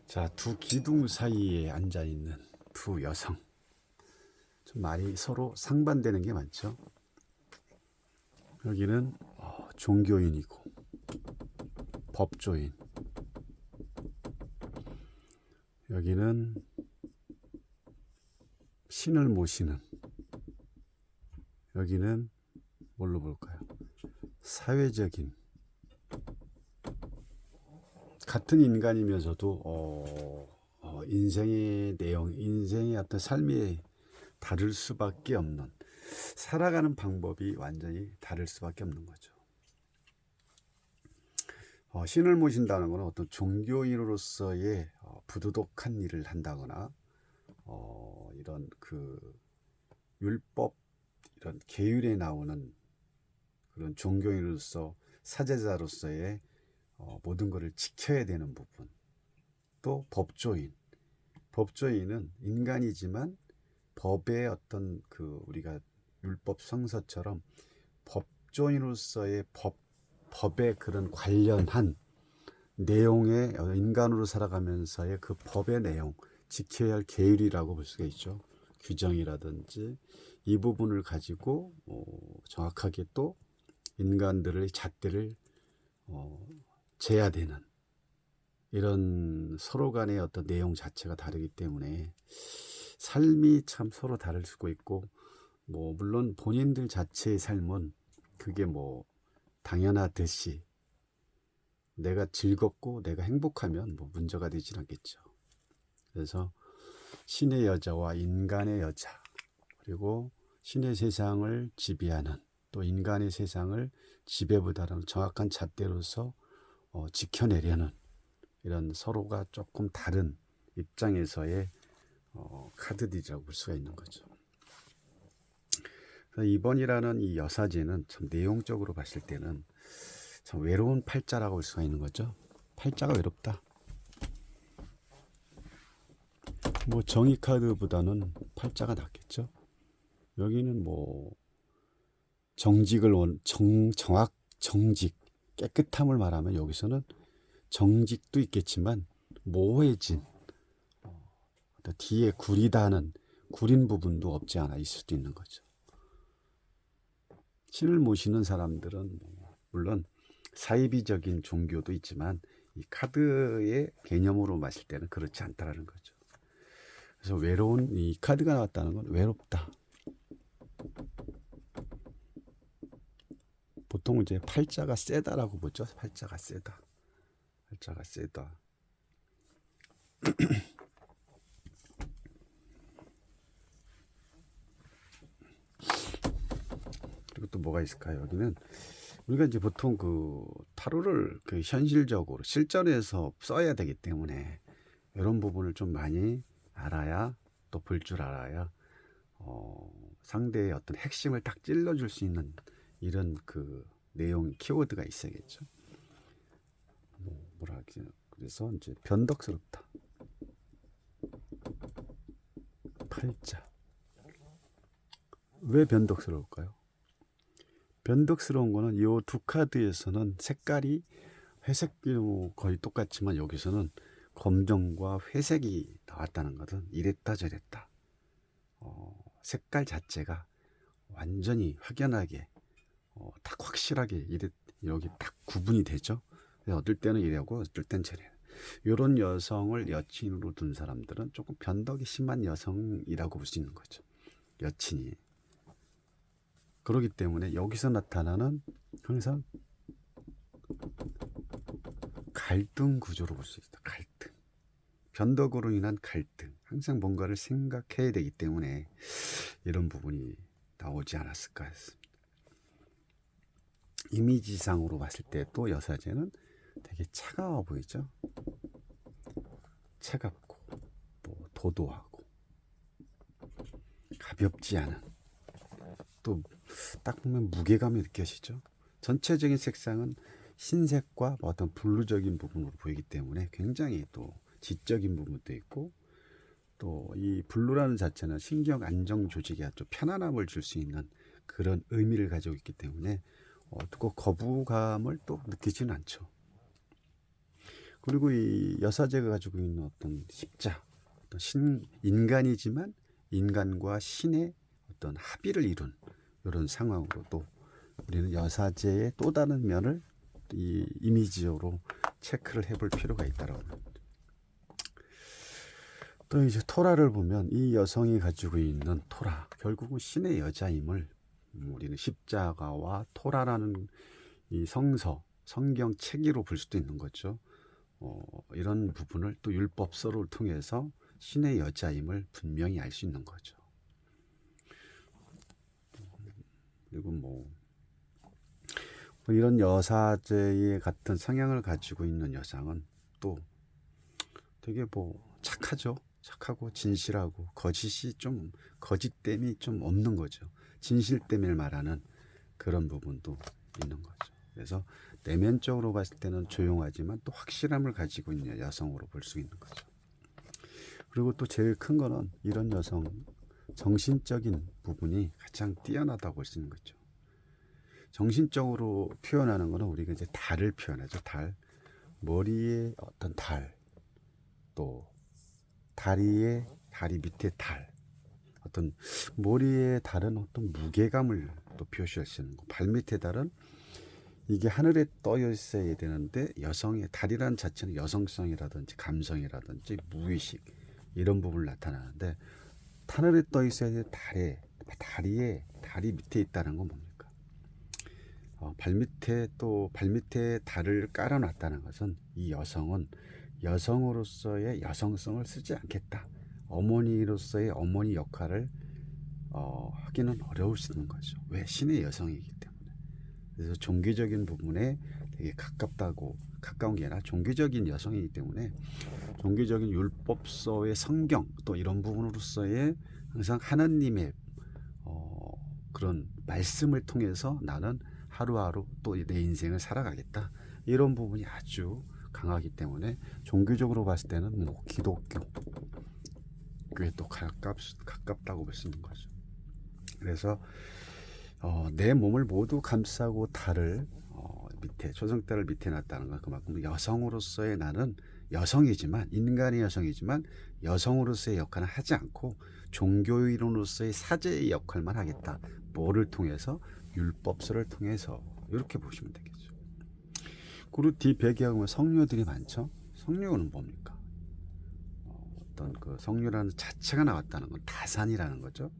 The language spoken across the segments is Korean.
자, 두 기둥 사이에 앉아 있는 두 여성. 좀 말이 서로 상반되는 게 많죠. 여기는 종교인이고 법조인. 여기는 신을 모시는. 여기는 뭘로 볼까요? 사회적인. 같은 인간이면서도 인생의 내용, 인생의 어떤 삶이 다를 수밖에 없는, 살아가는 방법이 완전히 다를 수밖에 없는 거죠. 신을 모신다는 것은 어떤 종교인으로서의 부도덕한 일을 한다거나 이런 그 율법, 이런 계율에 나오는 그런 종교인으로서 사제자로서의 모든 것을 지켜야 되는 부분. 또 법조인. 법조인은 인간이지만 법의 어떤 그 우리가 율법 성서처럼 법조인으로서의 법에 그런 관련한 내용의 인간으로 살아가면서의 그 법의 내용, 지켜야 할 계율이라고 볼 수가 있죠. 규정이라든지 이 부분을 가지고 정확하게 또 인간들의 잣대를 재야 되는, 이런 서로 간의 어떤 내용 자체가 다르기 때문에 삶이 참 서로 다를 수가 있고, 물론 본인들 자체의 삶은 그게 당연하듯이 내가 즐겁고 내가 행복하면 문제가 되진 않겠죠. 그래서 신의 여자와 인간의 여자, 그리고 신의 세상을 지배하는, 또 인간의 세상을 지배보다는 정확한 잣대로서 지켜내려는, 이런 서로가 조금 다른 입장에서의 카드들이라고 볼 수가 있는 거죠. 그래서 이번이라는 이 여사제는 참 내용적으로 봤을 때는 참 외로운 팔자라고 볼 수가 있는 거죠. 팔자가 외롭다. 정의 카드보다는 팔자가 낫겠죠. 여기는 정직을 정직, 깨끗함을 말하면 여기서는 정직도 있겠지만 모호해진, 뒤에 구린 부분도 없지 않아 있을 수도 있는 거죠. 신을 모시는 사람들은 물론 사이비적인 종교도 있지만 이 카드의 개념으로 봤을 때는 그렇지 않다라는 거죠. 그래서 외로운, 이 카드가 나왔다는 건 외롭다. 보통 이제 팔자가 세다라고 보죠. 팔자가 세다. 팔자가 세다. 그리고 또 뭐가 있을까요? 여기는 우리가 이제 보통 그 타로를 그 현실적으로 실전에서 써야 되기 때문에 이런 부분을 좀 많이 알아야, 또 볼 줄 알아야 상대의 어떤 핵심을 딱 찔러줄 수 있는 이런 그 내용, 키워드가 있어야겠죠. 뭐라 하지? 그래서 이제 변덕스럽다. 팔자. 왜 변덕스러울까요? 변덕스러운 거는 이 두 카드에서는 색깔이 회색도 거의 똑같지만 여기서는 검정과 회색이 나왔다는 것은 이랬다 저랬다. 색깔 자체가 완전히 확연하게 딱 확실하게 여기 딱 구분이 되죠. 어떨 때는 이래고 어떨 때는 저래. 이런 여성을 여친으로 둔 사람들은 조금 변덕이 심한 여성이라고 볼 수 있는 거죠. 여친이. 그렇기 때문에 여기서 나타나는 항상 갈등 구조로 볼 수 있다. 갈등. 변덕으로 인한 갈등. 항상 뭔가를 생각해야 되기 때문에 이런 부분이 나오지 않았을까 했습니다. 이미지상으로 봤을 때 또 여사제는 되게 차가워 보이죠. 차갑고 도도하고 가볍지 않은, 또 딱 보면 무게감이 느껴지죠. 전체적인 색상은 흰색과 어떤 블루적인 부분으로 보이기 때문에 굉장히 또 지적인 부분도 있고, 또 이 블루라는 자체는 신경 안정 조직에 아주 편안함을 줄 수 있는 그런 의미를 가지고 있기 때문에 또 거부감을 또 느끼지는 않죠. 그리고 이 여사제가 가지고 있는 어떤 십자, 어떤 인간이지만 인간과 신의 어떤 합의를 이룬 이런 상황으로 또 우리는 여사제의 또 다른 면을 이 이미지적으로 체크를 해볼 필요가 있다라고 합니다. 또 이제 토라를 보면 이 여성이 가지고 있는 토라, 결국은 신의 여자임을 우리는 십자가와 토라라는 이 성경 체계로 볼 수도 있는 거죠. 이런 부분을 또 율법서를 통해서 신의 여자임을 분명히 알 수 있는 거죠. 그리고 뭐 이런 여사제의 같은 성향을 가지고 있는 여성은 또 되게 뭐 착하죠. 착하고 진실하고 거짓됨이 좀 없는 거죠. 진실됨을 말하는 그런 부분도 있는 거죠. 그래서 내면적으로 봤을 때는 조용하지만 또 확실함을 가지고 있는 여성으로 볼 수 있는 거죠. 그리고 또 제일 큰 거는 이런 여성 정신적인 부분이 가장 뛰어나다고 볼 수 있는 거죠. 정신적으로 표현하는 거는 우리가 이제 달을 표현하죠. 달, 머리에 어떤 달, 또 다리 밑에 달, 어떤 머리에 달은 어떤 무게감을 또 표시할 수 있는 거. 발 밑에 달은 이게 하늘에 떠 있어야 되는데 여성의 달이라는 자체는 여성성이라든지 감성이라든지 무의식 이런 부분을 나타나는데 하늘에 떠 있어야 될 다리 밑에 있다는 건 뭡니까? 발밑에 달을 깔아놨다는 것은 이 여성은 여성으로서의 여성성을 쓰지 않겠다. 어머니로서의 어머니 역할을 하기는 어려울 수 있는 거죠. 왜? 신의 여성이기 때문에. 그래서 종교적인 부분에 되게 가까운 게 아니라 종교적인 여성이기 때문에 종교적인 율법서의 성경 또 이런 부분으로서의 항상 하나님의 그런 말씀을 통해서 나는 하루하루 또 내 인생을 살아가겠다. 이런 부분이 아주 강하기 때문에 종교적으로 봤을 때는 뭐 기독교에 또 가깝다고 볼 수 있는 거죠. 그래서 내 몸을 모두 감싸고 달을 밑에 초승달을 밑에 놨다는 건 그만큼 여성으로서의 나는 여성이지만 인간의 여성이지만 여성으로서의 역할은 하지 않고 종교인으로서의 사제의 역할만 하겠다. 뭐를 통해서? 율법서를 통해서 이렇게 보시면 되겠죠. 그리고 뒤 배경에 성녀들이 많죠. 성녀는 뭡니까? 어떤 그 성녀라는 자체가 나왔다는 건 다산이라는 거죠.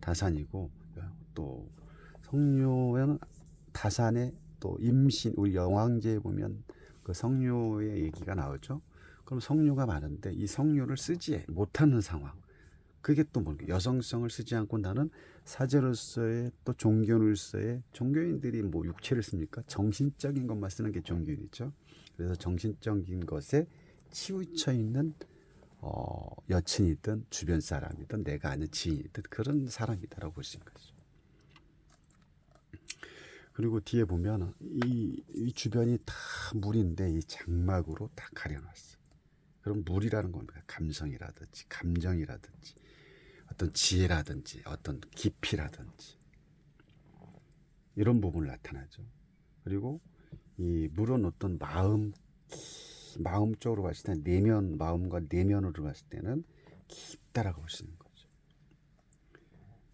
다산이고 또 성녀는 다산의 또 임신 우리 영왕제에 보면 그 성녀의 얘기가 나오죠. 그럼 성녀가 많은데 이 성녀를 쓰지 못하는 상황. 그게 또 뭡니까? 여성성을 쓰지 않고 나는 사제로서의 또 종교인으로서의 종교인들이 뭐 육체를 씁니까? 정신적인 것만 쓰는 게 종교인이죠. 그래서 정신적인 것에 치우쳐 있는 여친이든 주변 사람이든 내가 아는 지인이든 그런 사람이다라고 볼 수 있는 거죠. 그리고 뒤에 보면 이 주변이 다 물인데 이 장막으로 다 가려놨어. 그럼 물이라는 겁니다. 감성이라든지 감정이라든지 어떤 지혜라든지 어떤 깊이라든지 이런 부분을 나타나죠. 그리고 이 물은 어떤 마음적으로 봤을 때 마음과 내면으로 봤을 때는 깊다라고 볼 수 있는 거죠.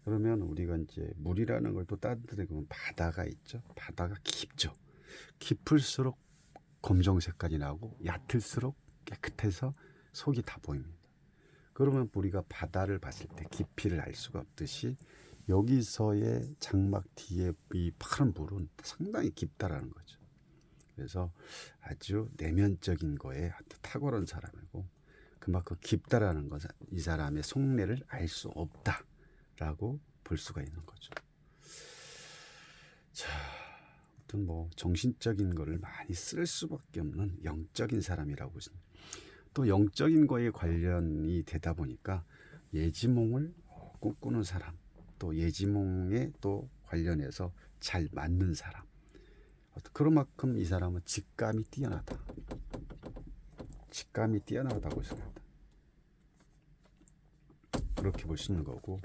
그러면 우리가 이제 물이라는 걸 또 따뜻하게 보면 바다가 있죠. 바다가 깊죠. 깊을수록 검정 색깔이 나고 얕을수록 깨끗해서 속이 다 보입니다. 그러면 우리가 바다를 봤을 때 깊이를 알 수가 없듯이 여기서의 장막 뒤에 이 파란 물은 상당히 깊다라는 거죠. 그래서 아주 내면적인 거에 아주 탁월한 사람이고 그만큼 깊다라는 것은 이 사람의 속내를 알 수 없다라고 볼 수가 있는 거죠. 자, 아무튼 뭐 정신적인 거를 많이 쓸 수밖에 없는 영적인 사람이라고 보십니다. 또 영적인 거에 관련이 되다 보니까 예지몽을 꿈꾸는 사람, 또 예지몽에 또 관련해서 잘 맞는 사람. 그런 만큼 이 사람은 직감이 뛰어나다. 직감이 뛰어나다고 생각합니다. 그렇게 볼 수 있는 거고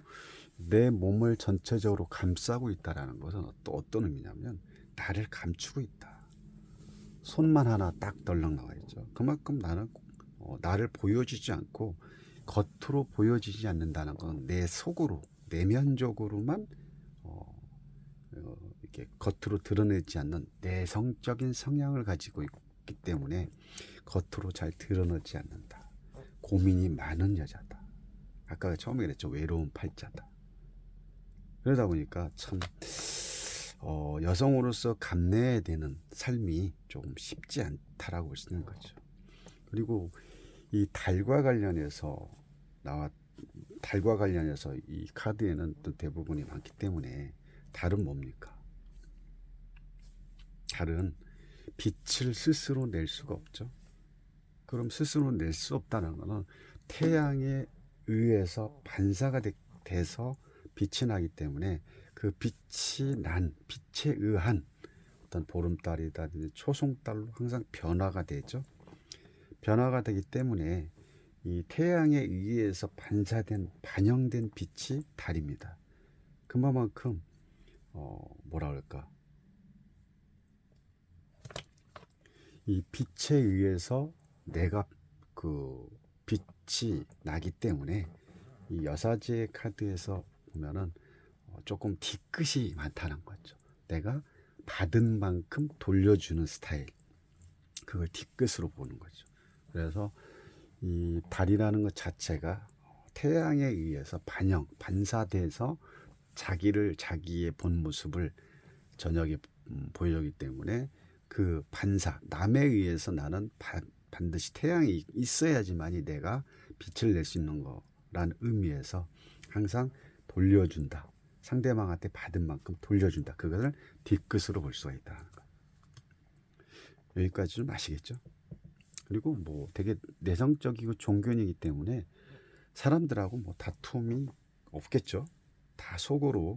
내 몸을 전체적으로 감싸고 있다라는 것은 또 어떤 의미냐면 나를 감추고 있다. 손만 하나 딱 덜렁 나와 있죠. 그만큼 나는 나를 보여주지 않고 겉으로 보여지지 않는다는 건 내 속으로 내면적으로만 이렇게 겉으로 드러내지 않는 내성적인 성향을 가지고 있기 때문에 겉으로 잘 드러내지 않는다. 고민이 많은 여자다. 아까 처음에 그랬죠. 외로운 팔자다. 그러다 보니까 참 여성으로서 감내해야 되는 삶이 조금 쉽지 않다라고 볼 수 있는 거죠. 그리고 이 달과 관련해서 이 카드에는 또 대부분이 많기 때문에 달은 뭡니까? 달은 빛을 스스로 낼 수가 없죠. 그럼 스스로 낼 수 없다는 것은 태양에 의해서 반사가 돼서 빛이 나기 때문에 그 빛에 의한 어떤 보름달이라든지 초승달로 항상 변화가 되죠. 변화가 되기 때문에 이 태양에 의해서 반영된 빛이 달입니다. 그만큼 뭐라 그럴까? 이 빛에 의해서 내가 그 빛이 나기 때문에 이 여사제 카드에서 보면은 조금 뒤끝이 많다는 거죠. 내가 받은 만큼 돌려주는 스타일. 그걸 뒤끝으로 보는 거죠. 그래서 이 달이라는 것 자체가 태양에 의해서 반사돼서 자기의 본 모습을 저녁에 보여주기 때문에 그 남에 의해서 나는 반드시 태양이 있어야지만이 내가 빛을 낼 수 있는 거라는 의미에서 항상 돌려준다. 상대방한테 받은 만큼 돌려준다. 그것을 뒤끝으로 볼 수가 있다는 거. 여기까지 좀 아시겠죠? 그리고 뭐 되게 내성적이고 종견이기 때문에 사람들하고 뭐 다툼이 없겠죠. 다 속으로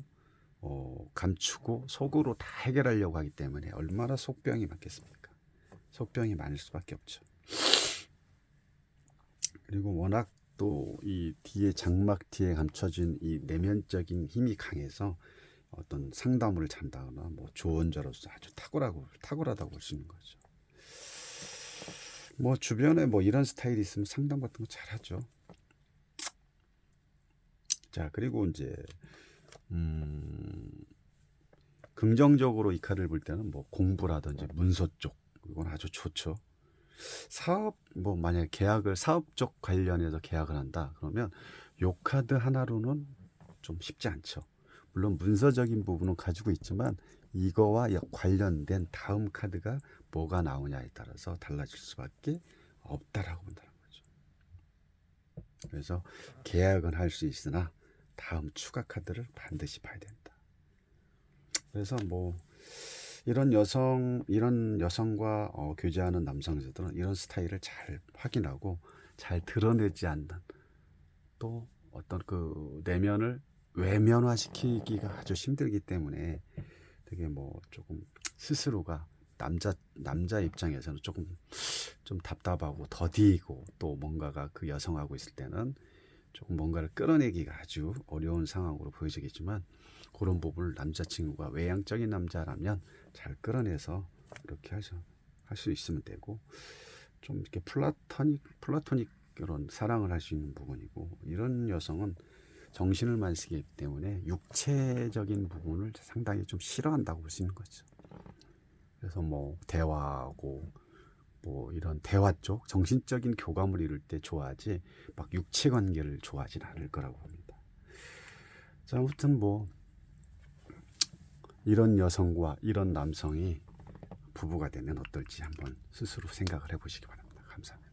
감추고 속으로 다 해결하려고 하기 때문에 얼마나 속병이 많겠습니까? 속병이 많을 수밖에 없죠. 그리고 워낙 또 이 뒤에 장막 뒤에 감춰진 이 내면적인 힘이 강해서 어떤 상담을 잔다거나 뭐 조언자로서 아주 탁월하다고 볼 수 있는 거죠. 뭐 주변에 뭐 이런 스타일이 있으면 상담 같은 거 잘하죠. 자, 그리고 이제 긍정적으로 이 카드를 볼 때는 뭐 공부라든지 문서 쪽 이건 아주 좋죠. 뭐 만약에 사업 쪽 관련해서 계약을 한다 그러면 요 카드 하나로는 좀 쉽지 않죠. 물론 문서적인 부분은 가지고 있지만 이거와 관련된 다음 카드가 뭐가 나오냐에 따라서 달라질 수밖에 없다라고 본다는 거죠. 그래서 계약은 할 수 있으나 다음 추가 카드를 반드시 봐야 된다. 그래서 뭐 이런 여성과 교제하는 남성들은 이런 스타일을 잘 확인하고 잘 드러내지 않는 또 어떤 그 내면을 외면화시키기가 아주 힘들기 때문에 되게 뭐 조금 스스로가 남자 입장에서는 조금 좀 답답하고 더디고 또 뭔가가 그 여성하고 있을 때는 조금 뭔가를 끌어내기가 아주 어려운 상황으로 보여지겠지만 그런 부분을 남자친구가 외향적인 남자라면 잘 끌어내서 이렇게 할 수 있으면 되고 좀 이렇게 플라토닉 그런 사랑을 할 수 있는 부분이고 이런 여성은 정신을 많이 쓰기 때문에 육체적인 부분을 상당히 좀 싫어한다고 볼 수 있는 거죠. 그래서 뭐 대화하고 뭐 이런 대화 쪽 정신적인 교감을 이룰 때 좋아하지 막 육체 관계를 좋아하진 않을 거라고 봅니다. 자, 아무튼 뭐 이런 여성과 이런 남성이 부부가 되면 어떨지 한번 스스로 생각을 해보시기 바랍니다. 감사합니다.